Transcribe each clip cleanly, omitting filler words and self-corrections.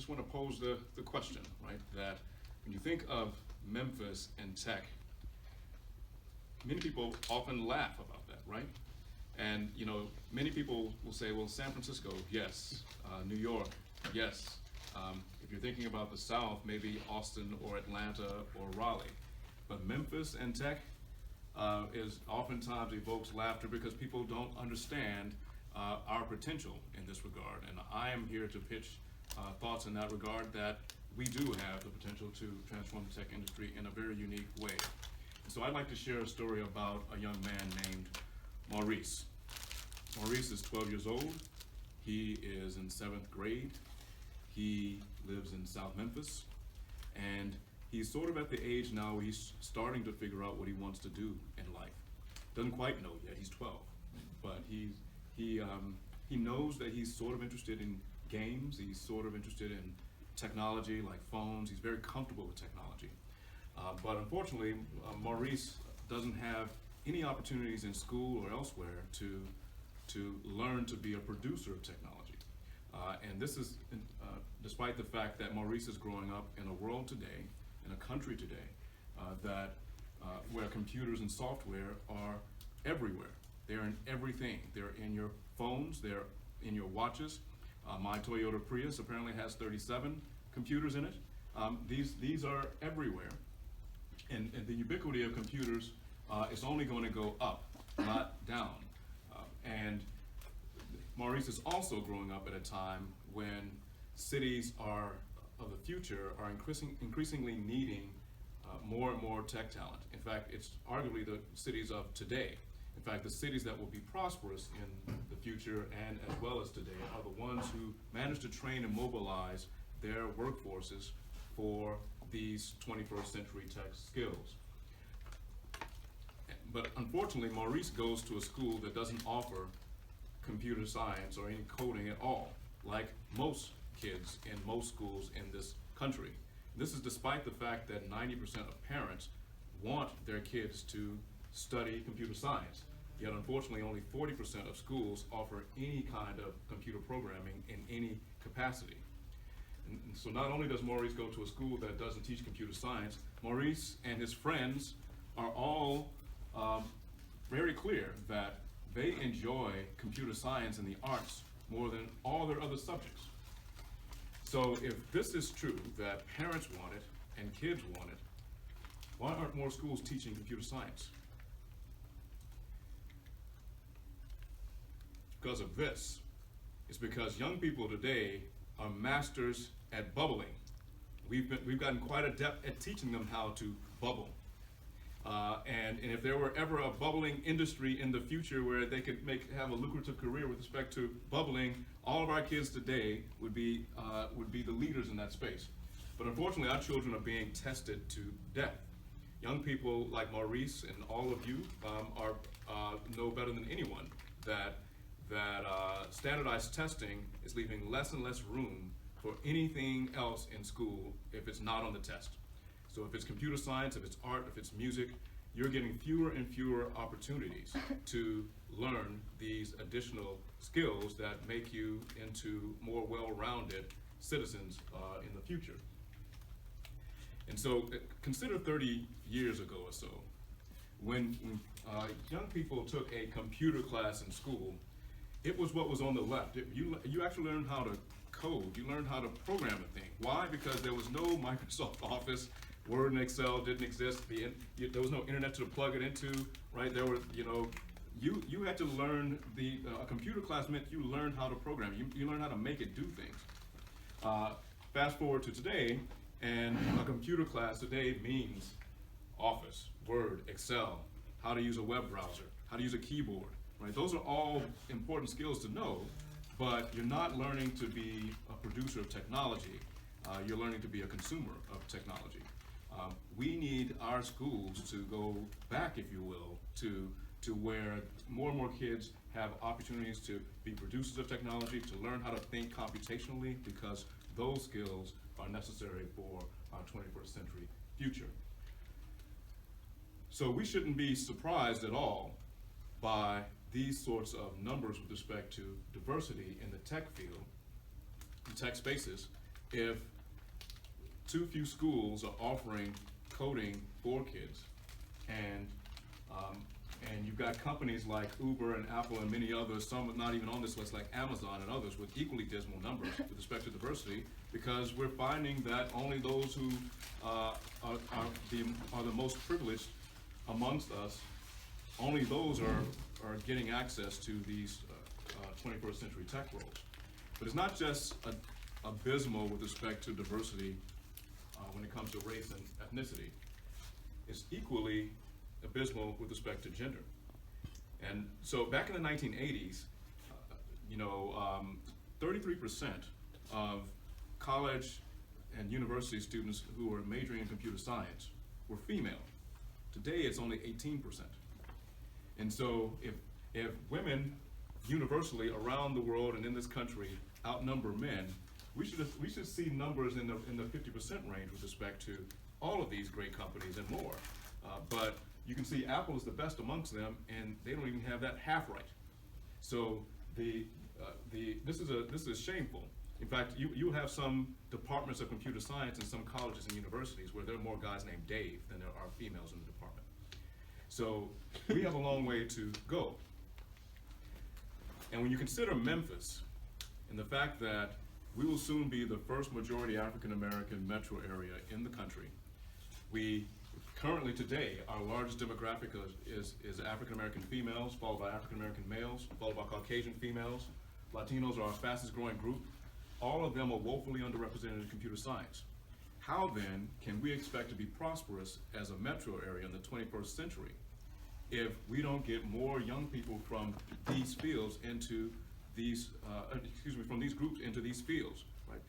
just want to pose the question, right? That when you think of Memphis and tech, many people often laugh about that, right? And many people will say, well, San Francisco, yes. New York, yes. If you're thinking about the South, maybe Austin or Atlanta or Raleigh. But Memphis and tech is oftentimes evokes laughter because people don't understand our potential in this regard. And I am here to pitch thoughts in that regard that we do have the potential to transform the tech industry in a very unique way. And so I'd like to share a story about a young man named Maurice. Maurice is 12 years old. He is in 7th grade. He lives in South Memphis. And he's sort of at the age now where he's starting to figure out what he wants to do in life. Doesn't quite know yet, he's 12. But he knows that he's sort of interested in games. He's sort of interested in technology like phones. He's very comfortable with technology. But unfortunately, Maurice doesn't have any opportunities in school or elsewhere to learn to be a producer of technology. And this is despite the fact that Maurice is growing up in a world today, in a country today, where computers and software are everywhere. They're in everything. They're in your phones, they're in your watches. My Toyota Prius apparently has 37 computers in it. These are everywhere. And the ubiquity of computers is only going to go up, not down. And Maurice is also growing up at a time when cities of the future are increasingly needing more and more tech talent. In fact, it's arguably the cities of today. In fact, the cities that will be prosperous in the future and as well as today are the ones who manage to train and mobilize their workforces for these 21st century tech skills. But unfortunately, Maurice goes to a school that doesn't offer computer science or any coding at all, like most kids in most schools in this country. This is despite the fact that 90% of parents want their kids to study computer science. Yet unfortunately, only 40% of schools offer any kind of computer programming in any capacity. And so not only does Maurice go to a school that doesn't teach computer science, Maurice and his friends are all very clear that they enjoy computer science and the arts more than all their other subjects. So if this is true, that parents want it and kids want it, why aren't more schools teaching computer science? Because of this. It's because young people today are masters at bubbling. We've gotten quite adept at teaching them how to bubble. And if there were ever a bubbling industry in the future where they could have a lucrative career with respect to bubbling, all of our kids today would be the leaders in that space. But unfortunately, our children are being tested to death. Young people like Maurice and all of you know better than anyone that standardized testing is leaving less and less room for anything else in school if it's not on the test. So if it's computer science, if it's art, if it's music, you're getting fewer and fewer opportunities to learn these additional skills that make you into more well-rounded citizens in the future. And so consider 30 years ago or so, when young people took a computer class in school, it was what was on the left. You actually learned how to code. You learned how to program a thing. Why? Because there was no Microsoft Office. Word and Excel didn't exist. There was no internet to plug it into, right? There were, you had to learn a computer class meant you learned how to program. You learned how to make it do things. Fast forward to today, and a computer class today means Office, Word, Excel, how to use a web browser, how to use a keyboard, right? Those are all important skills to know, but you're not learning to be a producer of technology. You're learning to be a consumer of technology. We need our schools to go back, if you will, to where more and more kids have opportunities to be producers of technology, to learn how to think computationally, because those skills are necessary for our 21st century future. So we shouldn't be surprised at all by these sorts of numbers with respect to diversity in the tech field, the tech spaces, if too few schools are offering coding for kids, and you've got companies like Uber and Apple and many others, some not even on this list, like Amazon and others, with equally dismal numbers with respect to diversity, because we're finding that only those who are the most privileged amongst us, only those are getting access to these 21st century tech roles. But it's not just abysmal with respect to diversity when it comes to race and ethnicity. It's equally abysmal with respect to gender. And so back in the 1980s, 33% of college and university students who were majoring in computer science were female. Today it's only 18%. And so if women universally around the world and in this country outnumber men, we should see numbers in the 50% range with respect to all of these great companies and more. But you can see Apple is the best amongst them, and they don't even have that half right. So this is shameful. In fact, you have some departments of computer science in some colleges and universities where there are more guys named Dave than there are females in the department. So we have a long way to go. And when you consider Memphis and the fact that we will soon be the first majority African American metro area in the country, we currently today, our largest demographic is African American females, followed by African American males, followed by Caucasian females. Latinos are our fastest growing group. All of them are woefully underrepresented in computer science. How then can we expect to be prosperous as a metro area in the 21st century if we don't get more young people from these fields into these, from these groups into these fields, right?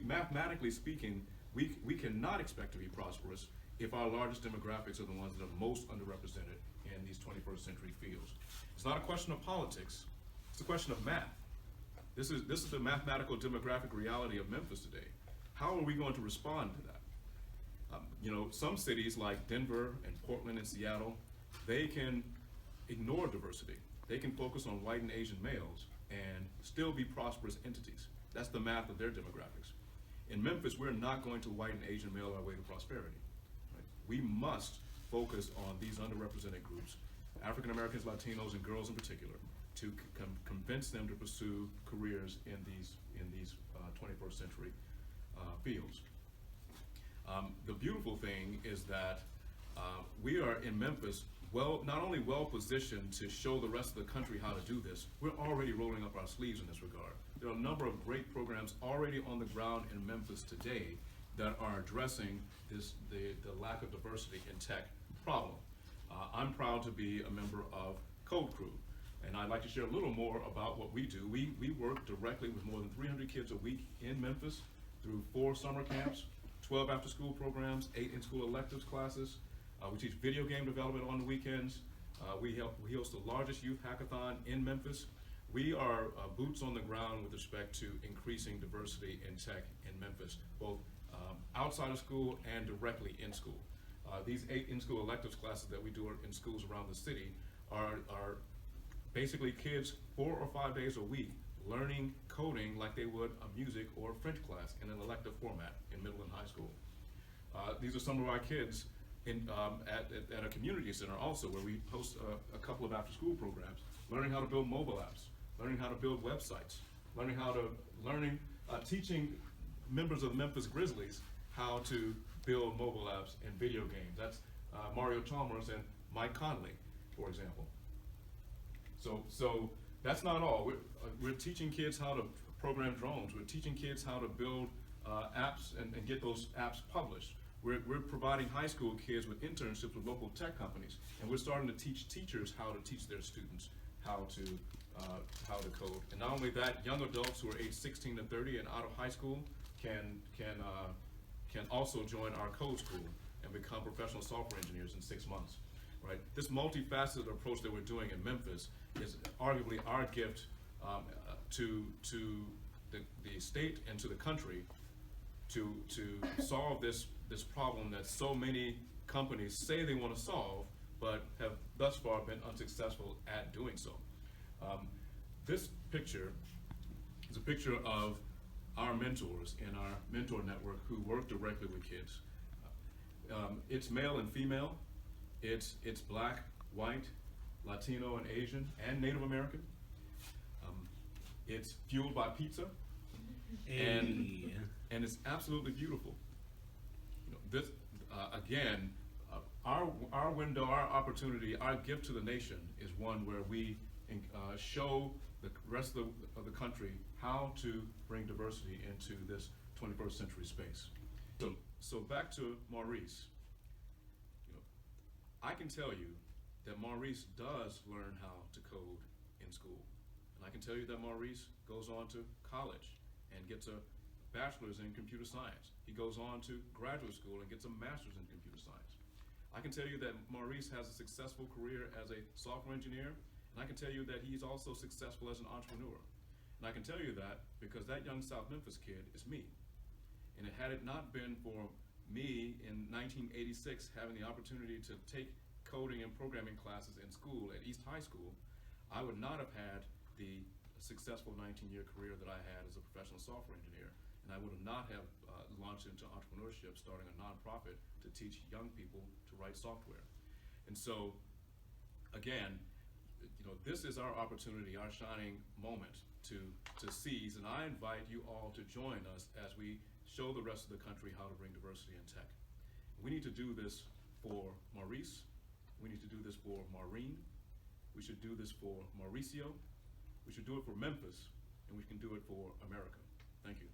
Mathematically speaking, we cannot expect to be prosperous if our largest demographics are the ones that are most underrepresented in these 21st century fields. It's not a question of politics, it's a question of math. This is the mathematical demographic reality of Memphis today. How are we going to respond to that? Some cities like Denver and Portland and Seattle, they can ignore diversity. They can focus on white and Asian males and still be prosperous entities. That's the math of their demographics. In Memphis, we're not going to white and Asian male our way to prosperity. Right? We must focus on these underrepresented groups, African Americans, Latinos, and girls in particular, to convince them to pursue careers in these 21st century fields. The beautiful thing is that we are in Memphis not only well positioned to show the rest of the country how to do this, we're already rolling up our sleeves in this regard. There are a number of great programs already on the ground in Memphis today that are addressing the lack of diversity in tech problem. I'm proud to be a member of Code Crew, and I'd like to share a little more about what we do. We work directly with more than 300 kids a week in Memphis through 4 summer camps, 12 after-school programs, 8 in-school electives classes. We teach video game development on the weekends. We host the largest youth hackathon in Memphis. We are boots on the ground with respect to increasing diversity in tech in Memphis, both outside of school and directly in school. These 8 in-school electives classes that we do in schools around the city are basically kids 4 or 5 days a week learning coding like they would a music or a French class in an elective format in middle and high school. These are some of our kids at a community center also, where we host a couple of after-school programs, learning how to build mobile apps, learning how to build websites, teaching members of the Memphis Grizzlies how to build mobile apps and video games. That's Mario Chalmers and Mike Conley, for example. So that's not all. We're teaching kids how to program drones. We're teaching kids how to build apps and get those apps published. We're providing high school kids with internships with local tech companies, and we're starting to teach teachers how to teach their students how to code. And not only that, young adults who are age 16 to 30 and out of high school can also join our code school and become professional software engineers in 6 months. Right? This multifaceted approach that we're doing in Memphis is arguably our gift to the state and to the country to solve this problem that so many companies say they want to solve, but have thus far been unsuccessful at doing so. This picture is a picture of our mentors in our mentor network who work directly with kids. It's male and female, it's black, white, Latino and Asian, and Native American. It's fueled by pizza, and it's absolutely beautiful. You know, this again, our window, our opportunity, our gift to the nation is one where we show the rest of the country how to bring diversity into this 21st century space. So back to Maurice. You know, I can tell you that Maurice does learn how to code in school. And I can tell you that Maurice goes on to college and gets a bachelor's in computer science. He goes on to graduate school and gets a master's in computer science. I can tell you that Maurice has a successful career as a software engineer, and I can tell you that he's also successful as an entrepreneur. And I can tell you that because that young South Memphis kid is me. And had it not been for me in 1986 having the opportunity to take coding and programming classes in school at East High School, I would not have had the successful 19-year career that I had as a professional software engineer. And I would have not have launched into entrepreneurship, starting a nonprofit to teach young people to write software. And so, again, you know, this is our opportunity, our shining moment to seize, and I invite you all to join us as we show the rest of the country how to bring diversity in tech. We need to do this for Maurice, we need to do this for Maureen, we should do this for Mauricio, we should do it for Memphis, and we can do it for America. Thank you.